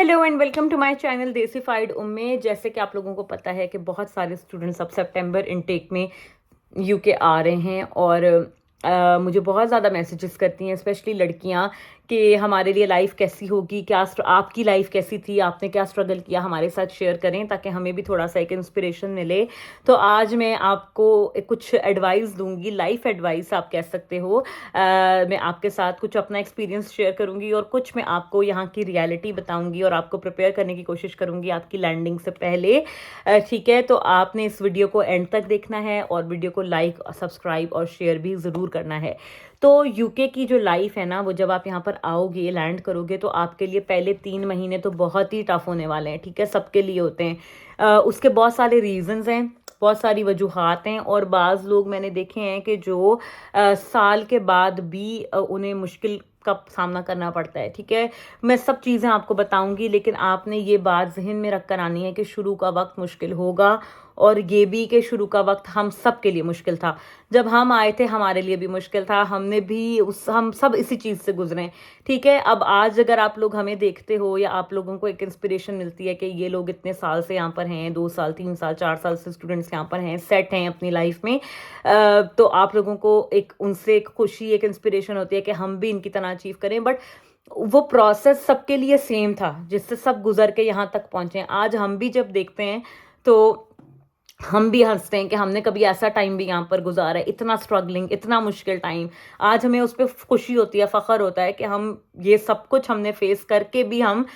Hello and welcome to my channel Desified Umme. जैसे कि आप लोगों को पता है कि बहुत सारे स्टूडेंट्स अब सितंबर इनटेक में यूके आ रहे हैं और मुझे बहुत ज़्यादा मैसेजेस करती हैं, स्पेशली लड़कियां, कि हमारे लिए लाइफ कैसी होगी, आपकी लाइफ कैसी थी, आपने क्या स्ट्रगल किया, हमारे साथ शेयर करें ताकि हमें भी थोड़ा सा एक इंस्पिरेशन मिले। तो आज मैं आपको कुछ एडवाइस दूंगी, लाइफ एडवाइस आप कह सकते हो। मैं आपके साथ कुछ अपना एक्सपीरियंस शेयर करूंगी और कुछ मैं आपको यहाँ की रियलिटी बताऊंगी और आपको प्रिपेयर करने की कोशिश करूंगी आपकी लैंडिंग से पहले। ठीक है, तो आपने इस वीडियो को एंड तक देखना है और वीडियो को लाइक, सब्सक्राइब और शेयर भी ज़रूर करना है। तो यूके की जो लाइफ है ना, वो जब आप यहाँ पर आओगे, लैंड करोगे, तो आपके लिए पहले 3 महीने तो बहुत ही टफ होने वाले हैं। ठीक है, सबके लिए होते हैं। उसके बहुत सारे रीजंस हैं, बहुत सारी वजूहात हैं और बाज़ लोग मैंने देखे हैं कि जो साल के बाद भी उन्हें मुश्किल का सामना करना पड़ता है। ठीक है, मैं सब चीज़ें आपको बताऊंगी, लेकिन आपने ये बात जहन में रख कर आनी है कि शुरू का वक्त मुश्किल होगा और ये भी कि शुरू का वक्त हम सब के लिए मुश्किल था। जब हम आए थे हमारे लिए भी मुश्किल था, हम सब इसी चीज़ से गुजरे। ठीक है, अब आज अगर आप लोग हमें देखते हो या आप लोगों को एक इंस्पिरेशन मिलती है कि ये लोग इतने साल से यहाँ पर हैं, 2 साल 3 साल 4 साल से स्टूडेंट्स यहाँ पर हैं, सेट हैं अपनी लाइफ में, तो आप लोगों को एक उनसे एक खुशी, एक इंस्पिरेशन होती है कि हम भी इनकी तरह अचीव करें। बट वो प्रोसेस सबके लिए सेम था जिससे सब गुजर के यहाँ तक पहुंचे हैं। आज हम भी जब देखते हैं तो हम भी हंसते हैं कि हमने कभी ऐसा टाइम भी यहाँ पर गुजारा है, इतना स्ट्रगलिंग, इतना मुश्किल टाइम। आज हमें उस पर खुशी होती है, फख्र होता है कि हम ये सब कुछ हमने फेस करके भी हम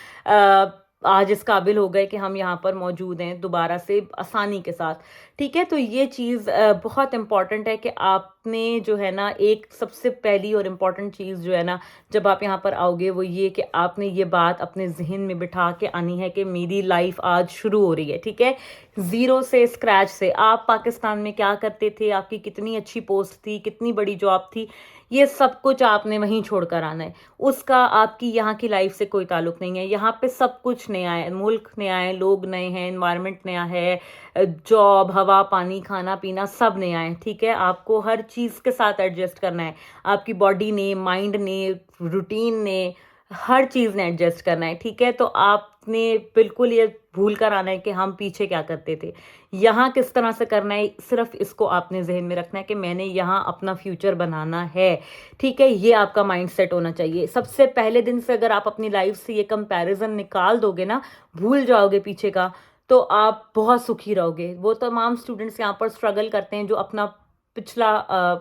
आज इस काबिल हो गए कि हम यहाँ पर मौजूद हैं दोबारा से आसानी के साथ। ठीक है, तो ये चीज़ बहुत इम्पॉर्टेंट है कि आपने जो है ना, एक सबसे पहली और इम्पॉर्टेंट चीज़ जो है ना, जब आप यहाँ पर आओगे, वो ये कि आपने ये बात अपने जहन में बिठा के आनी है कि मेरी लाइफ आज शुरू हो रही है। ठीक है, ज़ीरो से, स्क्रैच से। आप पाकिस्तान में क्या करते थे, आपकी कितनी अच्छी पोस्ट थी, कितनी बड़ी जॉब थी, ये सब कुछ आपने वहीं छोड़कर आना है। उसका आपकी यहाँ की लाइफ से कोई ताल्लुक नहीं है। यहाँ पे सब कुछ नया है, मुल्क नया है, लोग नए हैं, एनवायरनमेंट नया है, जॉब, हवा, पानी, खाना पीना सब नया है। ठीक है, आपको हर चीज़ के साथ एडजस्ट करना है। आपकी बॉडी ने, माइंड ने, रूटीन ने, हर चीज़ ने एडजस्ट करना है। ठीक है, तो आपने बिल्कुल ये भूल कर आना है कि हम पीछे क्या करते थे, यहाँ किस तरह से करना है। सिर्फ इसको आपने जहन में रखना है कि मैंने यहाँ अपना फ्यूचर बनाना है। ठीक है, ये आपका माइंड सेट होना चाहिए। सबसे पहले दिन से अगर आप अपनी लाइफ से ये कंपैरिजन निकाल दोगे ना, भूल जाओगे पीछे का, तो आप बहुत सुखी रहोगे। वो तमाम स्टूडेंट्स यहाँ पर स्ट्रगल करते हैं जो अपना पिछला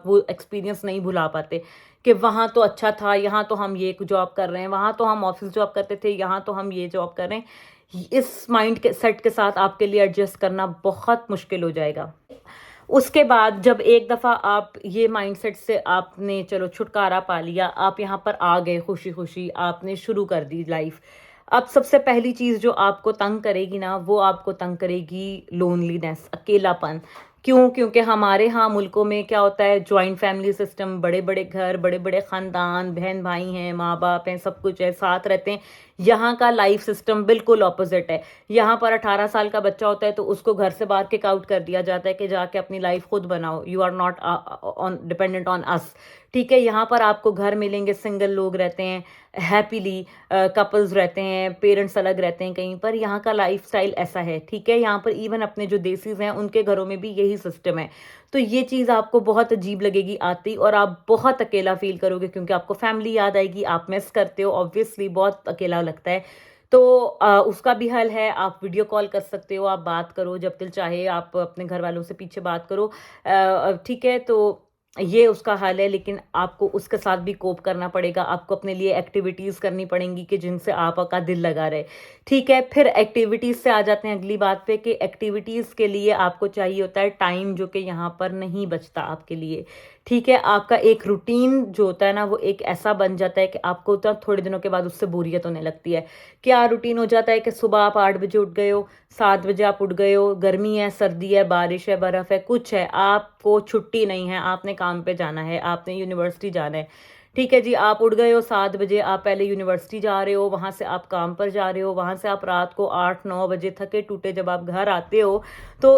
वो एक्सपीरियंस नहीं भुला पाते कि वहाँ तो अच्छा था, यहाँ तो हम ये जॉब कर रहे हैं, वहाँ तो हम ऑफिस जॉब करते थे, यहाँ तो हम ये जॉब कर रहे हैं। इस माइंड के सेट के साथ आपके लिए एडजस्ट करना बहुत मुश्किल हो जाएगा। उसके बाद जब एक दफ़ा आप ये माइंडसेट से आपने चलो छुटकारा पा लिया, आप यहाँ पर आ गए खुशी खुशी, आपने शुरू कर दी लाइफ। अब सबसे पहली चीज़ जो आपको तंग करेगी ना, वो आपको तंग करेगी लोनलीनेस, अकेलापन। क्यों? क्योंकि हमारे यहाँ मुल्कों में क्या होता है, जॉइंट फैमिली सिस्टम, बड़े बड़े घर, बड़े बड़े ख़ानदान, बहन भाई हैं, माँ बाप हैं, सब कुछ है, साथ रहते हैं। यहाँ का लाइफ सिस्टम बिल्कुल ऑपोजिट है। यहाँ पर 18 साल का बच्चा होता है तो उसको घर से बाहर किक आउट कर दिया जाता है कि जाके अपनी लाइफ खुद बनाओ, you are not on dependent on us. ठीक है, यहाँ पर आपको घर मिलेंगे, सिंगल लोग रहते हैं, हैप्पीली कपल्स रहते हैं, पेरेंट्स अलग रहते हैं कहीं पर। यहाँ का लाइफस्टाइल ऐसा है। ठीक है, यहाँ पर इवन अपने जो देसीज हैं उनके घरों में भी यही सिस्टम है। तो ये चीज़ आपको बहुत अजीब लगेगी आती, और आप बहुत अकेला फील करोगे क्योंकि आपको फैमिली याद आएगी, आप मिस करते हो, ऑब्वियसली बहुत अकेला लगता है। तो उसका भी हल है, आप वीडियो कॉल कर सकते हो, आप बात करो जब दिल चाहे, आप अपने घर वालों से पीछे बात करो। ठीक है, तो ये उसका हल है, लेकिन आपको उसके साथ भी कोप करना पड़ेगा। आपको अपने लिए एक्टिविटीज़ करनी पड़ेंगी कि जिनसे आपका दिल लगा रहे। ठीक है, फिर एक्टिविटीज़ से आ जाते हैं अगली बात पे कि एक्टिविटीज़ के लिए आपको चाहिए होता है टाइम, जो कि यहाँ पर नहीं बचता आपके लिए। ठीक है, आपका एक रूटीन जो होता है ना, वो एक ऐसा बन जाता है कि आपको तो थोड़े दिनों के बाद उससे बोरियत होने लगती है। क्या रूटीन हो जाता है कि सुबह आप 8 बजे उठ गए हो, 7 बजे आप उठ गए हो, गर्मी है, सर्दी है, बारिश है, बर्फ़ है, कुछ है, आपको छुट्टी नहीं है, आपने काम पे जाना है, आपने यूनिवर्सिटी जाना है। ठीक है जी, आप उठ गए हो 7 बजे, आप पहले यूनिवर्सिटी जा रहे हो, वहाँ से आप काम पर जा रहे हो, वहाँ से आप रात को 8-9 बजे थके टूटे जब आप घर आते हो, तो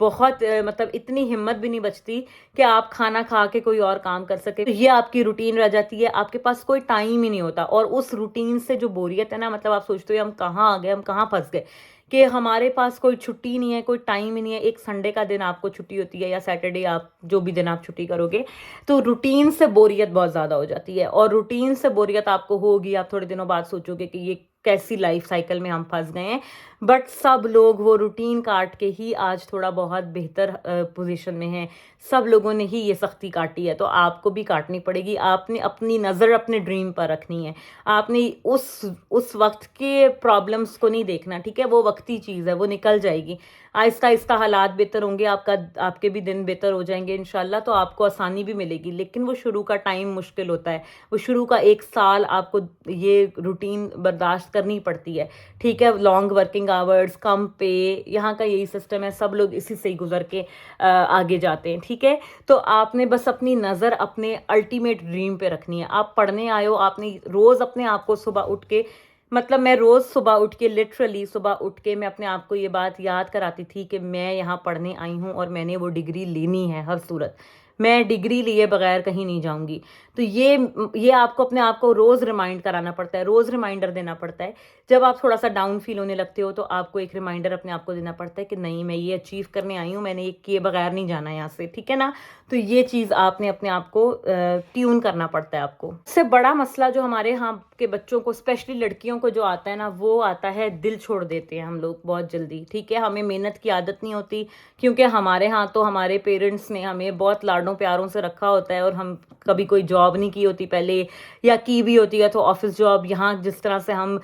बहुत मतलब इतनी हिम्मत भी नहीं बचती कि आप खाना खा के कोई और काम कर सके। तो ये आपकी रूटीन रह जाती है, आपके पास कोई टाइम ही नहीं होता, और उस रूटीन से जो बोरियत है ना, मतलब आप सोचते हो हम कहाँ आ गए, हम कहाँ फंस गए, कि हमारे पास कोई छुट्टी नहीं है, कोई टाइम ही नहीं है। एक संडे का दिन आपको छुट्टी होती है, या सैटरडे, आप जो भी दिन आप छुट्टी करोगे, तो रूटीन से बोरियत बहुत ज़्यादा हो जाती है। और रूटीन से बोरियत आपको होगी, आप थोड़े दिनों बाद सोचोगे कि ये कैसी लाइफ साइकिल में हम फंस गए हैं। बट सब लोग वो रूटीन काट के ही आज थोड़ा बहुत बेहतर पोजीशन में हैं। सब लोगों ने ही ये सख्ती काटी है, तो आपको भी काटनी पड़ेगी। आपने अपनी नज़र अपने ड्रीम पर रखनी है। आपने उस वक्त के प्रॉब्लम्स को नहीं देखना, ठीक है? वो वक्ती चीज़ है, वो निकल जाएगी। आहिस्ता आहिस्ता हालात बेहतर होंगे, आपके भी दिन बेहतर हो जाएंगे इंशाल्लाह, तो आपको आसानी भी मिलेगी। लेकिन वो शुरू का टाइम मुश्किल होता है, वो शुरू का 1 साल आपको ये रूटीन बर्दाश्त करनी पड़ती है, ठीक है? लॉन्ग वर्किंग आवर्स, कम पे, यहाँ का यही सिस्टम है, सब लोग इसी से ही गुजर के आगे जाते हैं, ठीक है? तो आपने बस अपनी नज़र अपने अल्टीमेट ड्रीम पे रखनी है। आप पढ़ने आए हो, आपने रोज़ अपने आप को सुबह उठ के, मतलब मैं रोज़ सुबह उठ के, लिटरली सुबह उठ के मैं अपने आप को ये बात याद कराती थी कि मैं यहाँ पढ़ने आई हूँ और मैंने वो डिग्री लेनी है हर सूरत। मैं डिग्री लिए बगैर कहीं नहीं जाऊँगी। तो ये आपको अपने आप को रोज़ रिमाइंड कराना पड़ता है, रोज़ रिमाइंडर देना पड़ता है। जब आप थोड़ा-सा डाउन फ़ील होने लगते हो, तो आपको एक रिमाइंडर अपने आप को देना पड़ता है कि नहीं, मैं ये अचीव करने आई हूँ, मैंने ये किए बगैर नहीं जाना यहाँ से, ठीक है ना? तो ये चीज़ आपने अपने आप को ट्यून करना पड़ता है आपको। सबसे बड़ा मसला जो हमारे यहाँ के बच्चों को, स्पेशली लड़कियों को जो आता है ना, वो आता है दिल छोड़ देते हैं हम लोग बहुत जल्दी, ठीक है? हमें मेहनत की आदत नहीं होती, क्योंकि हमारे यहाँ तो हमारे पेरेंट्स ने हमें बहुत लाडों प्यारों से रखा होता है, और हम कभी कोई जॉब नहीं की होती पहले, या की भी होती है तो ऑफिस जॉब। यहाँ जिस तरह से हम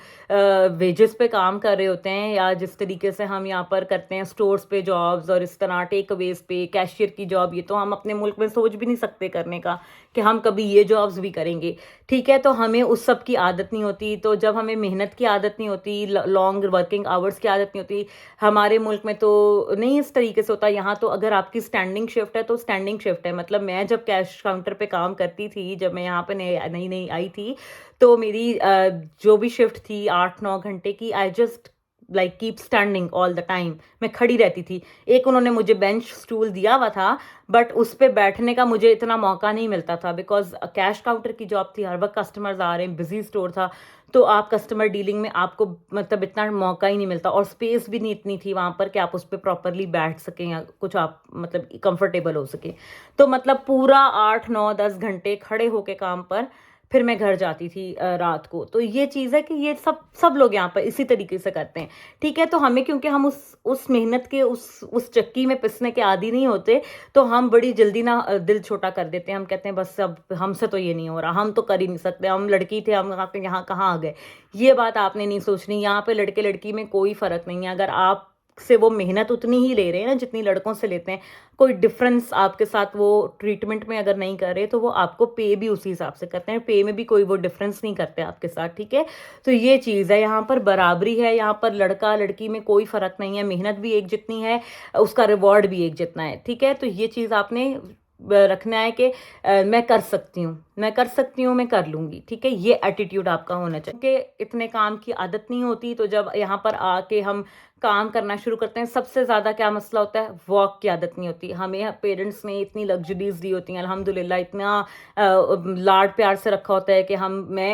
वेजेस पे काम कर रहे होते हैं, या जिस तरीके से हम यहाँ पर करते हैं स्टोर्स पे जॉब्स, और इस तरह टेक अवेज पे कैशियर की जॉब, ये तो हम अपने मुल्क में सोच भी नहीं सकते करने का कि हम कभी ये जॉब्स भी करेंगे, ठीक है? तो हमें उस सब की आदत नहीं होती। तो जब हमें मेहनत की आदत नहीं होती, लॉन्ग वर्किंग आवर्स की आदत नहीं होती, हमारे मुल्क में तो नहीं इस तरीके से होता। यहाँ तो अगर आपकी स्टैंडिंग शिफ्ट है तो स्टैंडिंग शिफ्ट है। मतलब मैं जब कैश काउंटर पे काम करती थी, जब मैं यहाँ पे नई नई आई थी, तो मेरी जो भी शिफ्ट थी 8-9 घंटे की, I just like keep standing all the time. मैं खड़ी रहती थी। एक उन्होंने मुझे बेंच स्टूल दिया हुआ था, बट उस पे बैठने का मुझे इतना मौका नहीं मिलता था, बिकॉज कैश काउंटर की जॉब थी, हर वक्त कस्टमर्स आ रहे हैं, बिजी स्टोर था, तो आप कस्टमर डीलिंग में आपको मतलब इतना मौका ही नहीं मिलता, और स्पेस भी नहीं इतनी थी वहाँ पर कि आप उस पर प्रॉपरली बैठ सकें या कुछ आप मतलब कंफर्टेबल हो सके। तो मतलब पूरा 8-9-10 घंटे खड़े होके काम पर फिर मैं घर जाती थी रात को। तो ये चीज़ है कि ये सब लोग यहाँ पर इसी तरीके से करते हैं, ठीक है? तो हमें, क्योंकि हम उस मेहनत के उस चक्की में पिसने के आदी नहीं होते, तो हम बड़ी जल्दी ना दिल छोटा कर देते हैं। हम कहते हैं बस अब हमसे तो ये नहीं हो रहा, हम तो कर ही नहीं सकते, हम लड़की थे, हम यहाँ कहाँ आ गए। ये बात आपने नहीं सोचनी। यहाँ पे लड़के लड़की में कोई फ़र्क नहीं है। अगर आप से वो मेहनत उतनी ही ले रहे हैं ना जितनी लड़कों से लेते हैं, कोई डिफरेंस आपके साथ वो ट्रीटमेंट में अगर नहीं कर रहे, तो वो आपको पे भी उसी हिसाब से करते हैं। पे में भी कोई वो डिफरेंस नहीं करते आपके साथ, ठीक है? तो ये चीज़ है, यहाँ पर बराबरी है, यहाँ पर लड़का लड़की में कोई फ़र्क नहीं है, मेहनत भी एक जितनी है, उसका रिवॉर्ड भी एक जितना है, ठीक है? तो ये चीज़ आपने रखना है कि मैं कर सकती हूँ, मैं कर सकती हूँ, मैं कर लूँगी, ठीक है? ये एटीट्यूड आपका होना चाहिए। कि इतने काम की आदत नहीं होती, तो जब यहाँ पर आके हम काम करना शुरू करते हैं, सबसे ज़्यादा क्या मसला होता है? वॉक की आदत नहीं होती। हमें पेरेंट्स ने इतनी लग्जरीज दी होती हैं, अल्हम्दुलिल्लाह, इतना लाड प्यार से रखा होता है कि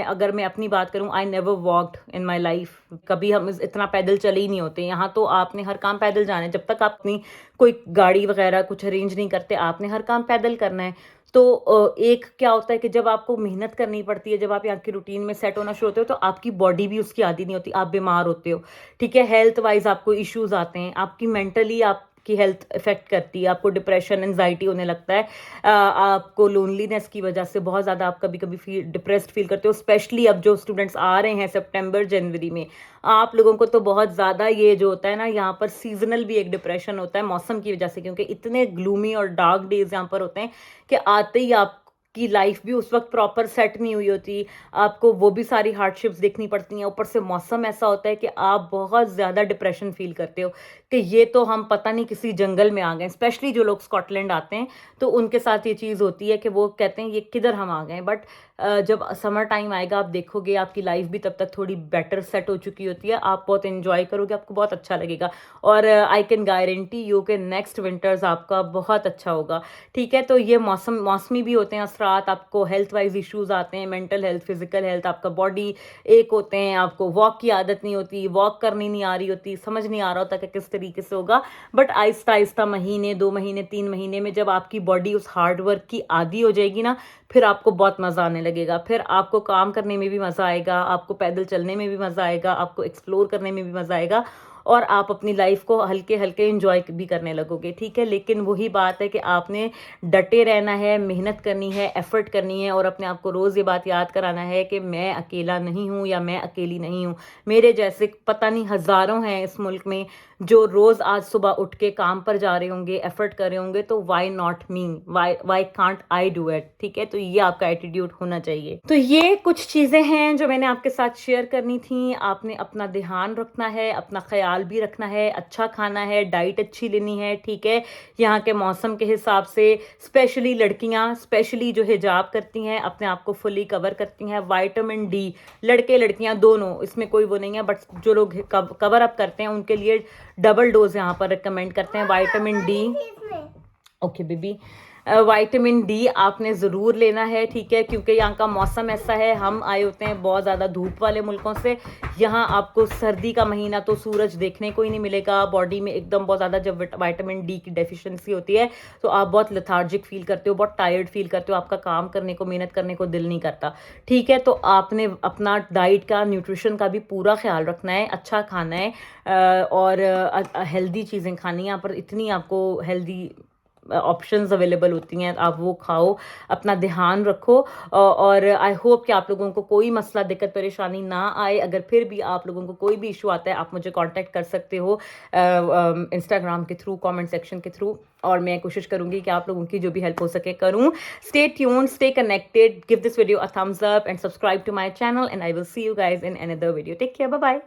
अगर मैं अपनी बात करूँ, I never walked in my life. कभी हम इतना पैदल चले ही नहीं होते। यहाँ तो आपने हर काम पैदल जाना है, जब तक आप अपनी कोई गाड़ी वगैरह कुछ अरेंज नहीं करते, आपने हर काम पैदल करना है। तो एक क्या होता है कि जब आपको मेहनत करनी पड़ती है, जब आप यहाँ की रूटीन में सेट होना शुरू होते हो, तो आपकी बॉडी भी उसकी आदी नहीं होती, आप बीमार होते हो, ठीक है? हेल्थ वाइज आपको इश्यूज आते हैं, आपकी मेंटली आपकी हेल्थ इफेक्ट करती है, आपको डिप्रेशन एंजाइटी होने लगता है, आपको लोनलीनेस की वजह से बहुत ज़्यादा आप कभी कभी डिप्रेस्ड फील करते हो। स्पेशली अब जो स्टूडेंट्स आ रहे हैं सितंबर जनवरी में, आप लोगों को तो बहुत ज़्यादा ये जो होता है ना, यहाँ पर सीजनल भी एक डिप्रेशन होता है मौसम की वजह से, क्योंकि इतने ग्लूमी और डार्क डेज यहाँ पर होते हैं कि आते ही आप आपकी लाइफ भी उस वक्त प्रॉपर सेट नहीं हुई होती, आपको वो भी सारी हार्डशिप्स देखनी पड़ती हैं, ऊपर से मौसम ऐसा होता है कि आप बहुत ज़्यादा डिप्रेशन फील करते हो कि ये तो हम पता नहीं किसी जंगल में आ गए। स्पेशली जो लोग स्कॉटलैंड आते हैं तो उनके साथ ये चीज़ होती है कि वो कहते हैं ये किधर हम आ गए। बट जब समर टाइम आएगा आप देखोगे आपकी लाइफ भी तब तक थोड़ी बेटर सेट हो चुकी होती है, आप बहुत एंजॉय करोगे, आपको बहुत अच्छा लगेगा। और आई कैन गारंटी यू के नेक्स्ट विंटर्स आपका बहुत अच्छा होगा। ठीक है, तो ये मौसमी भी होते हैं असरात, आपको हेल्थ वाइज इश्यूज आते हैं, मेंटल हेल्थ, फिजिकल हेल्थ, आपका बॉडी एक होते हैं, आपको वॉक की आदत नहीं होती, वॉक करनी नहीं आ रही होती, समझ नहीं आ रहा होता कि किस तरीके से होगा। बट आहिस्ता आहिस्ता महीने, 2 महीने, 3 महीने में जब आपकी बॉडी उस हार्ड वर्क की आदी हो जाएगी ना, फिर आपको बहुत मज़ा आने लगेगा। फिर आपको काम करने में भी मज़ा आएगा, आपको पैदल चलने में भी मज़ा आएगा, आपको एक्सप्लोर करने में भी मज़ा आएगा, और आप अपनी लाइफ को हल्के हल्के एंजॉय भी करने लगोगे। ठीक है, लेकिन वही बात है कि आपने डटे रहना है, मेहनत करनी है, एफर्ट करनी है, और अपने आप को रोज़ ये बात याद कराना है कि मैं अकेला नहीं हूँ या मैं अकेली नहीं हूँ। मेरे जैसे पता नहीं हज़ारों हैं इस मुल्क में जो रोज़ आज सुबह उठ के काम पर जा रहे होंगे, एफर्ट कर रहे होंगे, तो why not me, why can't I do it. ठीक है, तो ये आपका एटीट्यूड होना चाहिए। तो ये कुछ चीज़ें हैं जो मैंने आपके साथ शेयर करनी थी। आपने अपना ध्यान रखना है, अपना ख्याल भी रखना है, अच्छा खाना है, डाइट अच्छी लेनी है। ठीक है, यहाँ के मौसम के हिसाब से स्पेशली लड़कियाँ, स्पेशली जो हिजाब करती हैं, अपने आप को फुली कवर करती हैं। विटामिन डी, लड़के लड़कियाँ दोनों, इसमें कोई वो नहीं है, बट जो लोग कवर अप करते हैं उनके लिए डबल डोज यहाँ पर रिकमेंड करते हैं vitamin D. Okay baby, vitamin D आपने ज़रूर लेना है। ठीक है, क्योंकि यहाँ का मौसम ऐसा है, हम आए होते हैं बहुत ज़्यादा धूप वाले मुल्कों से, यहाँ आपको सर्दी का महीना तो सूरज देखने को ही नहीं मिलेगा, बॉडी में एकदम बहुत ज़्यादा जब विटामिन डी की डेफिशिएंसी होती है तो आप बहुत लेथार्जिक फील करते हो, बहुत टायर्ड फील करते हो, आपका काम करने को, मेहनत करने को दिल नहीं करता। ठीक है, तो आपने अपना डाइट का, न्यूट्रिशन का भी पूरा ख्याल रखना है, अच्छा खाना है, और हेल्दी चीज़ें खानी है। यहाँ पर इतनी आपको हेल्दी ऑप्शंस अवेलेबल होती हैं, आप वो खाओ, अपना ध्यान रखो, और आई होप कि आप लोगों को कोई मसला, दिक्कत, परेशानी ना आए। अगर फिर भी आप लोगों को कोई भी इशू आता है, आप मुझे कांटेक्ट कर सकते हो इंस्टाग्राम के थ्रू, कमेंट सेक्शन के थ्रू, और मैं कोशिश करूंगी कि आप लोगों की जो भी हेल्प हो सके करूं। Stay tuned, stay connected, give this video a thumbs up and subscribe to my channel, and I will see you guys in another video. Take care, bye bye.